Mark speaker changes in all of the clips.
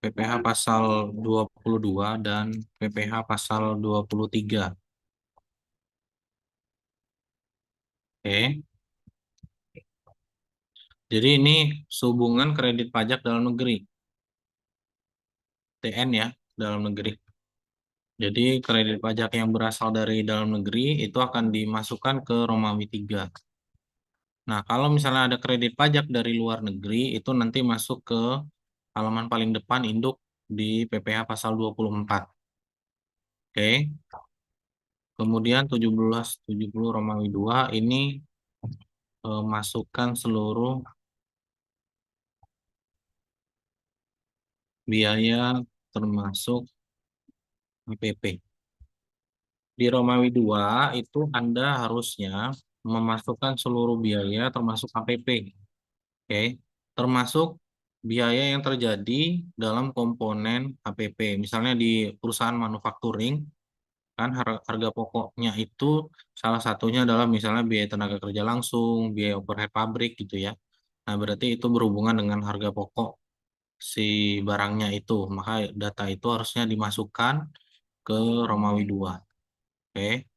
Speaker 1: PPh pasal 22 dan PPh pasal 23. Oke. Jadi ini sehubungan kredit pajak dalam negeri. TN ya, dalam negeri. Jadi kredit pajak yang berasal dari dalam negeri itu akan dimasukkan ke Romawi 3. Nah, kalau misalnya ada kredit pajak dari luar negeri, itu nanti masuk ke halaman paling depan induk di PPh pasal 24. Oke. Kemudian 1770 Romawi 2 ini masukkan seluruh biaya termasuk HPP. Di Romawi 2 itu Anda harusnya memasukkan seluruh biaya termasuk HPP. Oke. Termasuk biaya yang terjadi dalam komponen HPP. Misalnya di perusahaan manufacturing, kan harga pokoknya itu salah satunya adalah misalnya biaya tenaga kerja langsung, biaya overhead pabrik gitu ya. Nah, berarti itu berhubungan dengan harga pokok si barangnya itu. Maka data itu harusnya dimasukkan ke Romawi 2. Oke.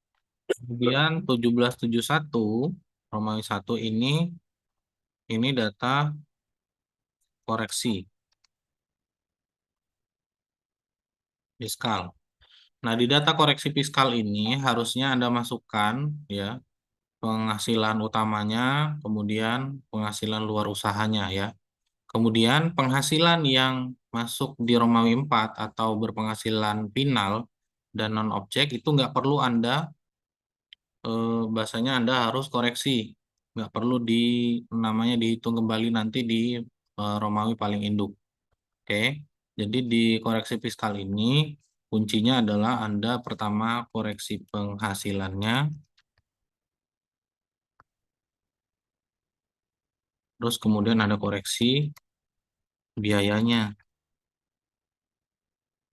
Speaker 1: Kemudian 1771 Romawi 1 ini data koreksi fiskal. Nah, di data koreksi fiskal ini harusnya Anda masukkan ya penghasilan utamanya, kemudian penghasilan luar usahanya ya. Kemudian penghasilan yang masuk di Romawi 4 atau berpenghasilan final dan non-objek itu nggak perlu Anda, bahasanya Anda harus koreksi. Nggak perlu namanya dihitung kembali nanti di Romawi paling induk. Oke, jadi di koreksi fiskal ini kuncinya adalah Anda pertama koreksi penghasilannya, terus kemudian ada koreksi biayanya.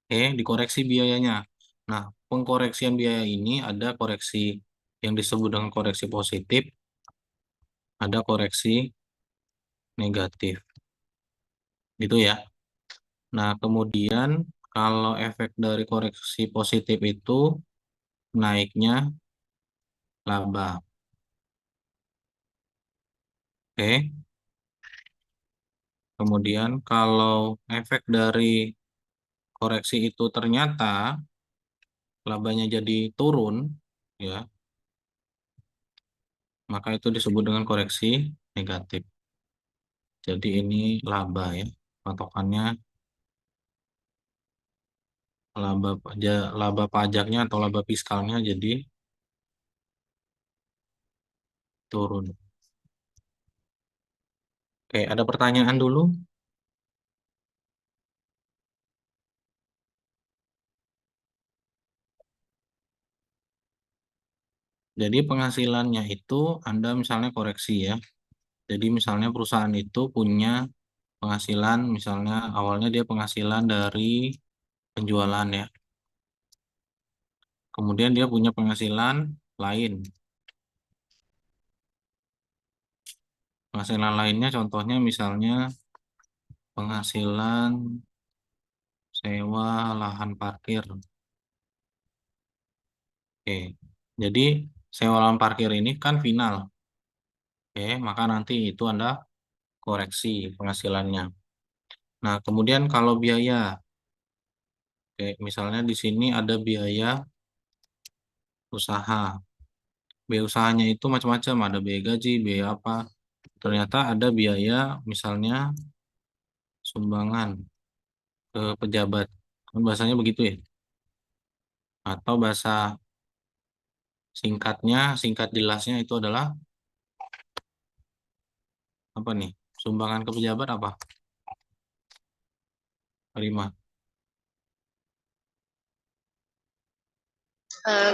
Speaker 1: Oke, dikoreksi biayanya. Nah, pengkoreksian biaya ini ada koreksi yang disebut dengan koreksi positif, ada koreksi negatif. Gitu ya. Nah, kemudian kalau efek dari koreksi positif itu naiknya laba. Oke. Kemudian kalau efek dari koreksi itu ternyata labanya jadi turun, ya, maka itu disebut dengan koreksi negatif. Jadi ini laba ya, patokannya laba pajaknya atau laba fiskalnya jadi turun. Oke, ada pertanyaan dulu? Jadi penghasilannya itu Anda misalnya koreksi ya. Jadi misalnya perusahaan itu punya penghasilan, misalnya awalnya dia penghasilan dari penjualan ya. Kemudian dia punya penghasilan lain. Penghasilan lainnya contohnya misalnya penghasilan sewa lahan parkir. Oke. Jadi sewa lahan parkir ini kan final. Oke, maka nanti itu Anda koreksi penghasilannya. Nah, kemudian kalau biaya, oke, misalnya di sini ada biaya usaha. Biaya usahanya itu macam-macam, ada biaya gaji, biaya apa. Ternyata ada biaya misalnya sumbangan ke pejabat. Kan bahasanya begitu ya. Atau bahasa singkatnya, singkat jelasnya itu adalah apa nih? Sumbangan ke pejabat apa? Terima.
Speaker 2: Eh,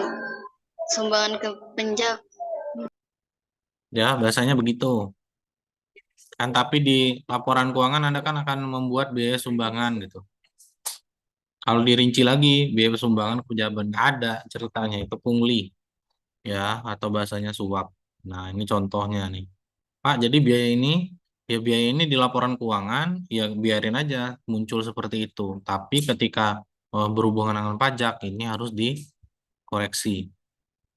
Speaker 2: sumbangan ke penjak.
Speaker 1: Ya, bahasanya begitu. Kan tapi di laporan keuangan Anda kan akan membuat biaya sumbangan gitu. Kalau dirinci lagi, biaya sumbangan ke pejabat nggak ada ceritanya itu pungli ya atau bahasanya suap. Nah, ini contohnya nih. Pak, jadi biaya ini Ya biaya ini di laporan keuangan, ya biarin aja muncul seperti itu. Tapi ketika berhubungan dengan pajak, ini harus dikoreksi.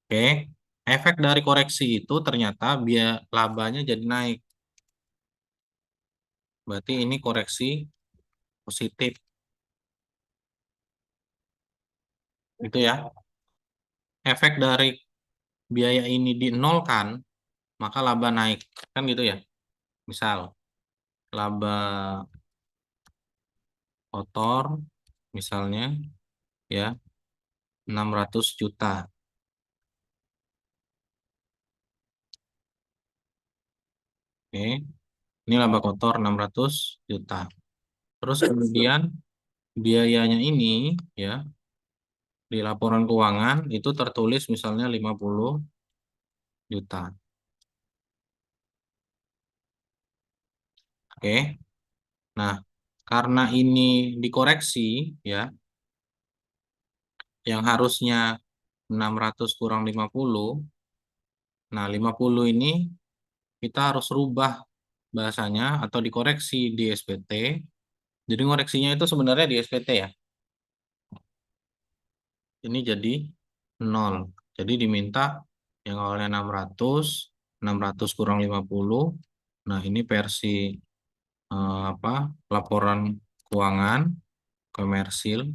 Speaker 1: Oke, efek dari koreksi itu ternyata biaya labanya jadi naik. Berarti ini koreksi positif, gitu ya. Efek dari biaya ini dinolkan, maka laba naik. Kan gitu ya. Misal, laba kotor, misalnya, ya, 600 juta. Oke, ini laba kotor 600 juta. Terus kemudian biayanya ini, ya, di laporan keuangan itu tertulis misalnya 50 juta. Oke. Nah, karena ini dikoreksi, ya, yang harusnya 600 kurang 50. Nah, 50 ini kita harus rubah bahasanya atau dikoreksi di SPT. Jadi ngoreksinya itu sebenarnya di SPT ya. Ini jadi 0. Jadi diminta yang awalnya 600, 600 kurang 50. Nah, ini versi apa? Laporan keuangan komersil.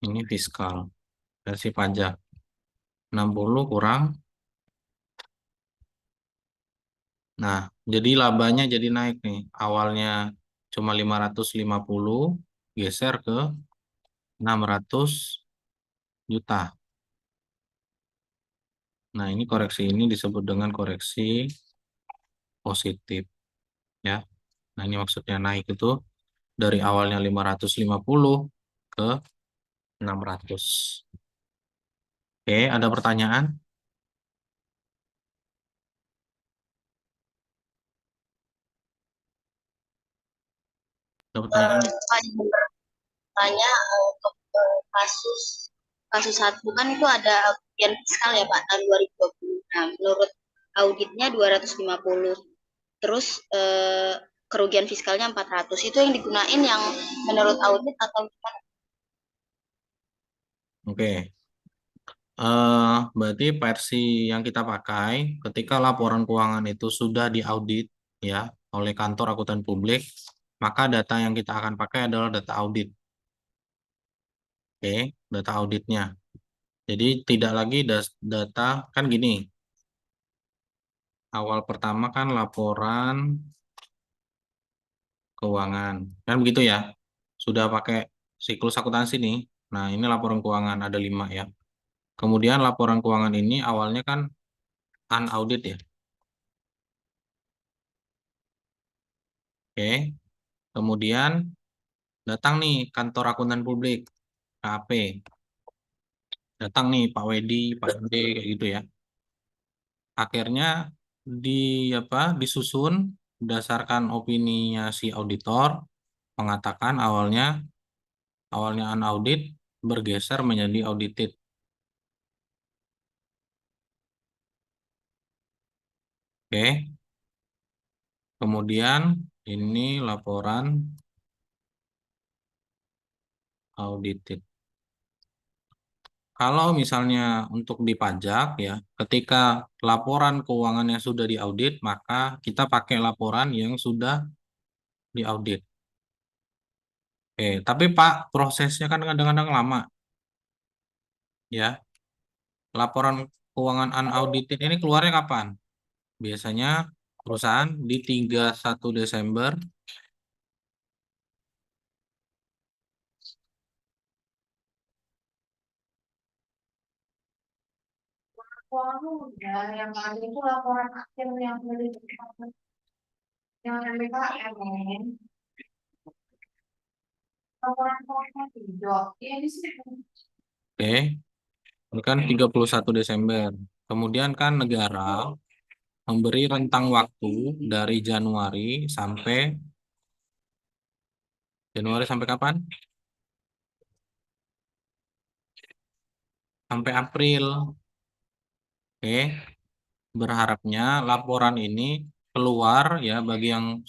Speaker 1: Ini fiskal versi pajak. 60 kurang. Nah, jadi labanya jadi naik nih. Awalnya cuma 550, geser ke 600 juta. Nah, ini koreksi ini disebut dengan koreksi positif, ya. Nah, ini maksudnya naik itu dari awalnya 550 ke 600. Oke, ada pertanyaan? Ada pertanyaan?
Speaker 2: Pak, tanya untuk kasus kasus satu kan itu ada kerugian fiskal ya Pak tahun 2020. Nah, menurut auditnya 250. Terus kerugian fiskalnya 400. Itu yang digunain yang menurut audit atau gimana?
Speaker 1: Oke. Berarti versi yang kita pakai ketika laporan keuangan itu sudah diaudit, ya, oleh kantor akuntan publik, maka data yang kita akan pakai adalah data audit. Oke, data auditnya. Jadi tidak lagi data, kan gini, awal pertama kan laporan keuangan, kan begitu ya. Sudah pakai siklus akuntansi nih. Nah, ini laporan keuangan ada 5 ya. Kemudian laporan keuangan ini awalnya kan unaudit ya. Oke, kemudian datang nih kantor akuntan publik, KAP. Datang nih Pak Wedi, Pak Ade, kayak gitu ya. Akhirnya di apa disusun berdasarkan opininya si auditor mengatakan awalnya unaudit bergeser menjadi audited. Oke. Kemudian ini laporan audited. Kalau misalnya untuk di pajak ya, ketika laporan keuangannya sudah diaudit, maka kita pakai laporan yang sudah diaudit. Oke, tapi Pak, prosesnya kan kadang-kadang lama ya. Laporan keuangan unaudited ini keluarnya kapan? Biasanya perusahaan di 31 Desember.
Speaker 3: Ya, yang tadi itu laporan akhir yang dari yang MBKM, laporan keuangan hijau. Ya, di sini.
Speaker 1: Oke, ini kan 31 Desember. Kemudian kan negara memberi rentang waktu dari Januari sampai kapan? Sampai April. Oke. berharapnya laporan ini keluar ya bagi yang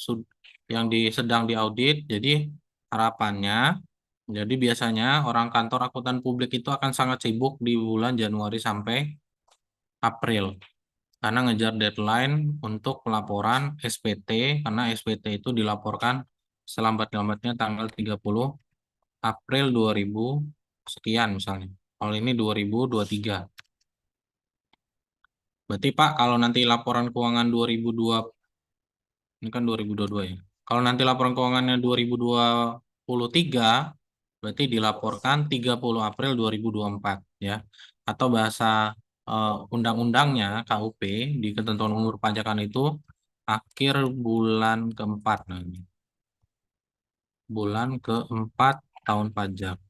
Speaker 1: sedang diaudit. Jadi harapannya, jadi biasanya orang kantor akuntan publik itu akan sangat sibuk di bulan Januari sampai April karena ngejar deadline untuk pelaporan SPT, karena SPT itu dilaporkan selambat-lambatnya tanggal 30 April 2000 sekian misalnya. Kalau ini 2023. Berarti Pak, kalau nanti laporan keuangan 2002, ini kan 2022 ya. Kalau nanti laporan keuangannya 2023, berarti dilaporkan 30 April 2024 ya. Atau bahasa undang-undangnya KUP di ketentuan umur pajakan itu akhir bulan keempat. Nah, ini. Bulan keempat tahun pajak.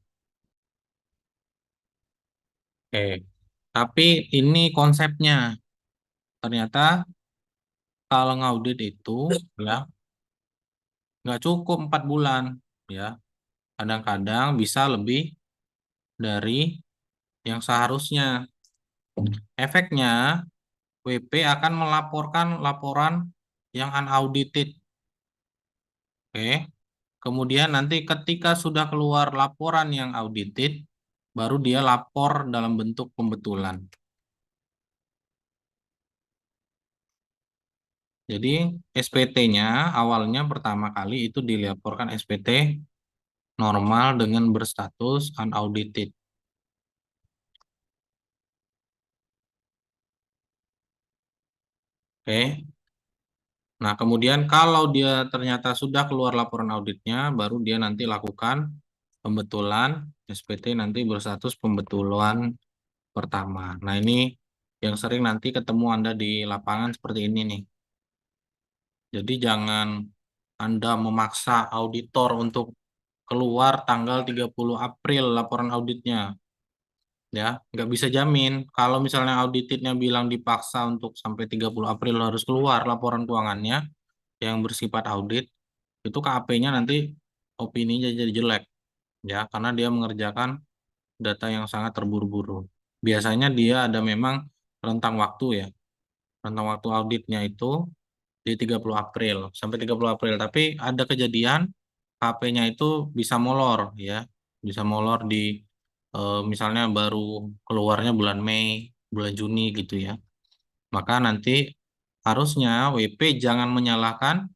Speaker 1: Oke. Tapi ini konsepnya. Ternyata kalau ngaudit itu ya nggak cukup 4 bulan ya. Kadang-kadang bisa lebih dari yang seharusnya. Efeknya, WP akan melaporkan laporan yang unaudited. Oke. Kemudian nanti ketika sudah keluar laporan yang audited, baru dia lapor dalam bentuk pembetulan. Jadi SPT-nya awalnya pertama kali itu dilaporkan SPT normal dengan berstatus unaudited. Oke. Nah, kemudian kalau dia ternyata sudah keluar laporan auditnya, baru dia nanti lakukan pembetulan SPT nanti berstatus pembetulan pertama. Nah, ini yang sering nanti ketemu Anda di lapangan seperti ini nih. Jadi jangan Anda memaksa auditor untuk keluar tanggal 30 April laporan auditnya. Ya, nggak bisa jamin. Kalau misalnya auditnya bilang dipaksa untuk sampai 30 April harus keluar laporan keuangannya yang bersifat audit, itu KAP-nya nanti opininya jadi jelek ya karena dia mengerjakan data yang sangat terburu-buru. Biasanya dia ada memang rentang waktu ya. Rentang waktu auditnya itu di 30 April sampai 30 April, tapi ada kejadian KAP-nya itu bisa molor ya. Bisa molor di misalnya baru keluarnya bulan Mei, bulan Juni gitu ya. Maka nanti harusnya WP jangan menyalahkan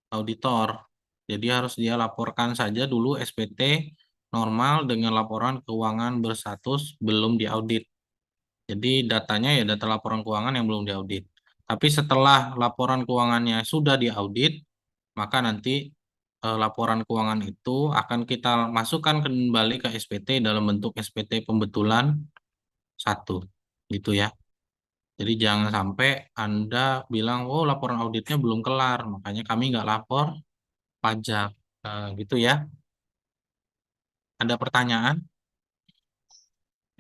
Speaker 1: auditor. Jadi harus dia laporkan saja dulu SPT normal dengan laporan keuangan berstatus belum diaudit. Jadi datanya ya data laporan keuangan yang belum diaudit. Tapi setelah laporan keuangannya sudah diaudit, maka nanti laporan keuangan itu akan kita masukkan kembali ke SPT dalam bentuk SPT pembetulan 1. Gitu ya. Jadi jangan sampai Anda bilang, oh laporan auditnya belum kelar, makanya kami nggak lapor pajak. Gitu ya. Ada pertanyaan?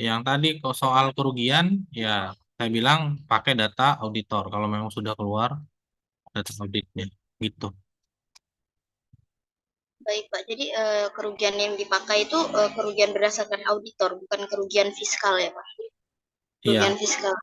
Speaker 1: Yang tadi kok soal kerugian, ya saya bilang pakai data auditor. Kalau memang sudah keluar data auditnya, gitu.
Speaker 2: Baik, Pak. Jadi kerugian yang dipakai itu kerugian berdasarkan auditor, bukan kerugian fiskal ya, Pak. Kerugian
Speaker 1: Iya,
Speaker 2: fiskal.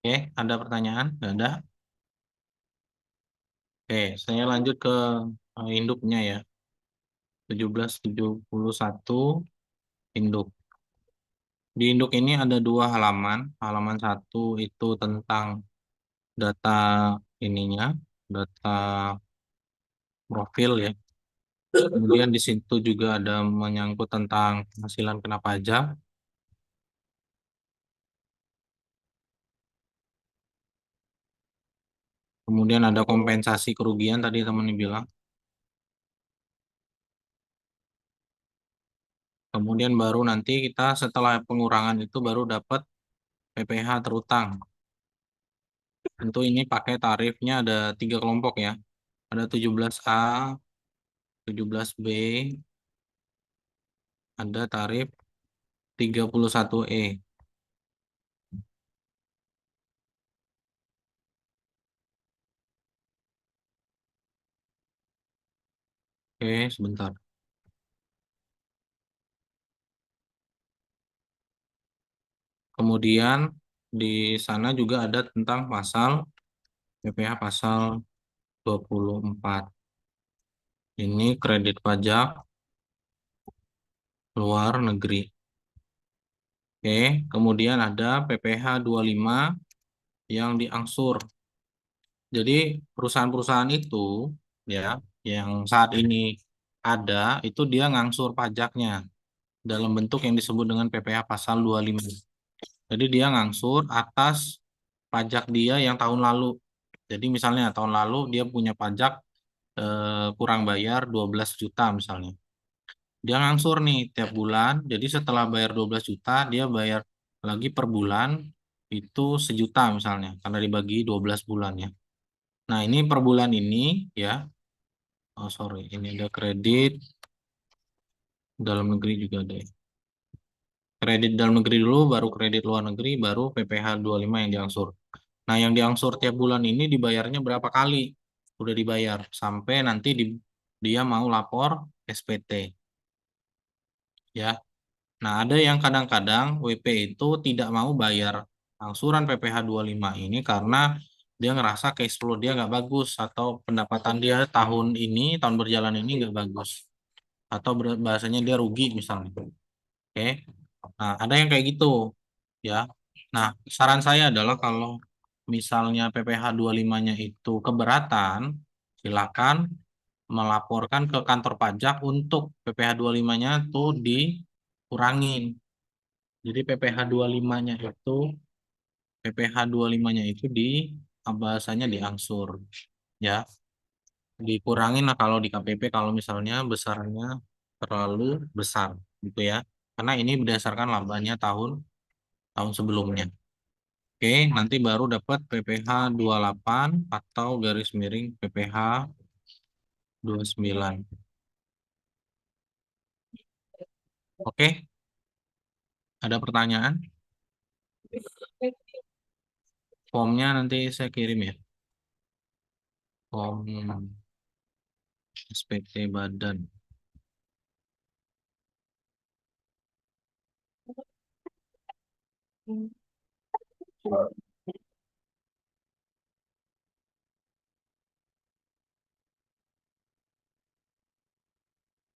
Speaker 1: oke. Ada pertanyaan? Nggak ada? Oke, saya lanjut ke induknya ya. 1771 induk. Di induk ini ada dua halaman. Halaman satu itu tentang data ininya, data profil ya. Kemudian di situ juga ada menyangkut tentang penghasilan kena pajak. Kemudian ada kompensasi kerugian tadi teman bilang. Kemudian baru nanti kita setelah pengurangan itu baru dapat PPh terutang. Tentu ini pakai tarifnya ada 3 kelompok ya. Ada 17A, 17B, ada tarif 31E. Oke, sebentar. Kemudian di sana juga ada tentang pasal PPh pasal 24. Ini kredit pajak luar negeri. Oke, kemudian ada PPh 25 yang diangsur. Jadi perusahaan-perusahaan itu ya yang saat ini ada itu dia ngangsur pajaknya dalam bentuk yang disebut dengan PPh pasal 25. Jadi dia ngangsur atas pajak dia yang tahun lalu. Jadi misalnya tahun lalu dia punya pajak kurang bayar 12 juta misalnya. Dia ngangsur nih tiap bulan. Jadi setelah bayar 12 juta, dia bayar lagi per bulan itu 1 juta misalnya. Karena dibagi 12 bulan ya. Nah ini per bulan ini ya. Oh sorry, ini ada kredit dalam negeri juga ada ya. Kredit dalam negeri dulu, baru kredit luar negeri, baru PPh 25 yang diangsur. Nah yang diangsur tiap bulan ini dibayarnya berapa kali? Udah dibayar. Sampai nanti dia mau lapor SPT. Ya. Nah, ada yang kadang-kadang WP itu tidak mau bayar angsuran PPh 25 ini karena dia ngerasa cash flow dia nggak bagus atau pendapatan dia tahun ini, tahun berjalan ini nggak bagus. Atau bahasanya dia rugi misalnya. Oke. Nah, ada yang kayak gitu ya. Nah, saran saya adalah kalau misalnya PPh 25-nya itu keberatan, silakan melaporkan ke kantor pajak untuk PPh 25-nya tuh dikurangin. Jadi PPh 25-nya itu bahasanya diangsur ya. Dikurangin lah kalau di KPP kalau misalnya besarnya terlalu besar gitu ya. Karena ini berdasarkan labanya tahun tahun sebelumnya. Oke, nanti baru dapat PPh 28 atau garis miring PPh 29. Oke, ada pertanyaan? Formnya nanti saya kirim ya. Form SPT Badan.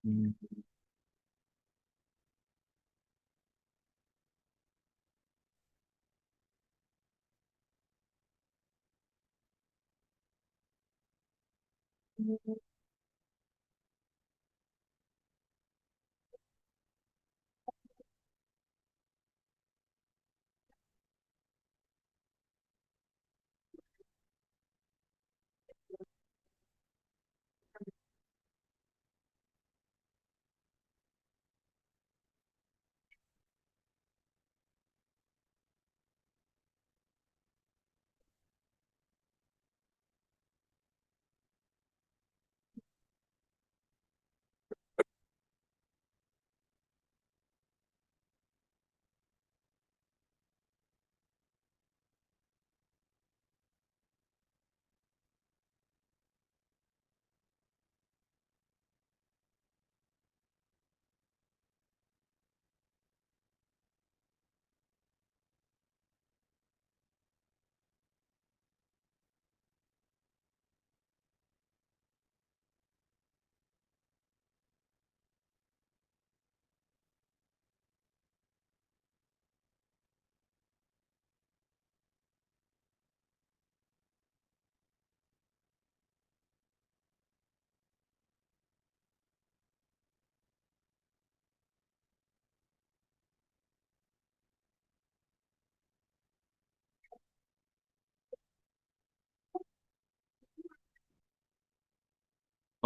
Speaker 1: Hmm.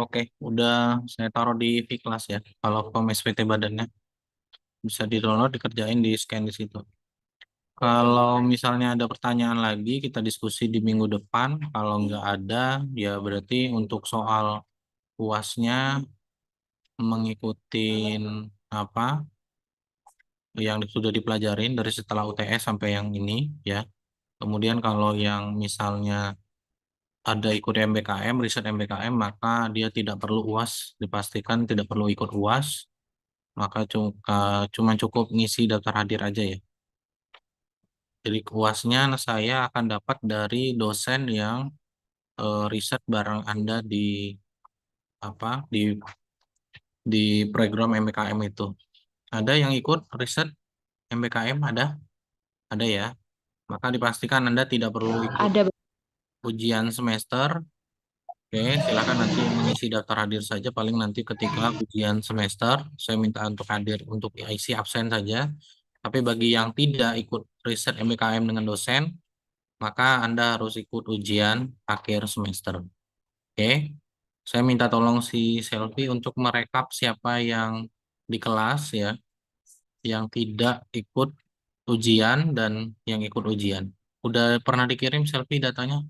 Speaker 1: Oke, udah saya taruh di V-Class ya. Kalau form SPT badannya bisa di-download, dikerjain, di-scan di situ. Kalau misalnya ada pertanyaan lagi, kita diskusi di minggu depan. Kalau nggak ada, ya berarti untuk soal UASnya mengikuti apa yang sudah dipelajarin dari setelah UTS sampai yang ini ya. Kemudian kalau yang misalnya ada ikut MBKM, riset MBKM, maka dia tidak perlu UAS, dipastikan tidak perlu ikut UAS, maka cuma cukup ngisi daftar hadir aja ya. Jadi UASnya saya akan dapat dari dosen yang riset bareng Anda di apa di program MBKM itu. Ada yang ikut riset MBKM, ada ya. Maka dipastikan Anda tidak perlu ikut
Speaker 4: Ada.
Speaker 1: ujian semester. Oke, silakan nanti mengisi daftar hadir saja. Paling nanti ketika ujian semester, saya minta untuk hadir untuk isi absen saja. Tapi bagi yang tidak ikut riset MBKM dengan dosen, maka Anda harus ikut ujian akhir semester. Oke, saya minta tolong si Selfie untuk merekap siapa yang di kelas ya, yang tidak ikut ujian dan yang ikut ujian. Udah pernah dikirim Selfie datanya?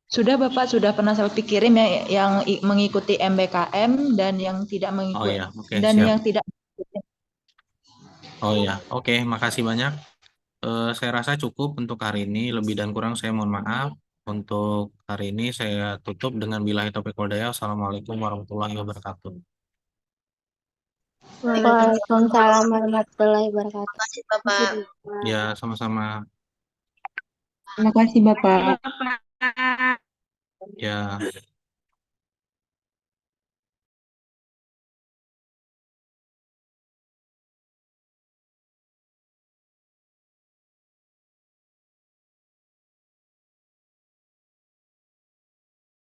Speaker 4: Sudah Bapak sudah pernah saya kirim ya yang mengikuti MBKM dan yang tidak
Speaker 1: Oh
Speaker 4: mengikuti
Speaker 1: ya, oke
Speaker 4: dan
Speaker 1: siap.
Speaker 4: yang tidak.
Speaker 1: Oh ya, oke, makasih banyak. Saya rasa cukup untuk hari ini. Lebih dan kurang saya mohon maaf. Untuk hari ini saya tutup dengan billahi taufiq wal hidayah. Assalamualaikum warahmatullahi wabarakatuh.
Speaker 5: Waalaikumsalam warahmatullahi
Speaker 2: Terima
Speaker 5: wabarakatuh.
Speaker 2: kasih Bapak.
Speaker 1: Ya, sama-sama.
Speaker 6: Terima kasih Bapak.
Speaker 1: Ya.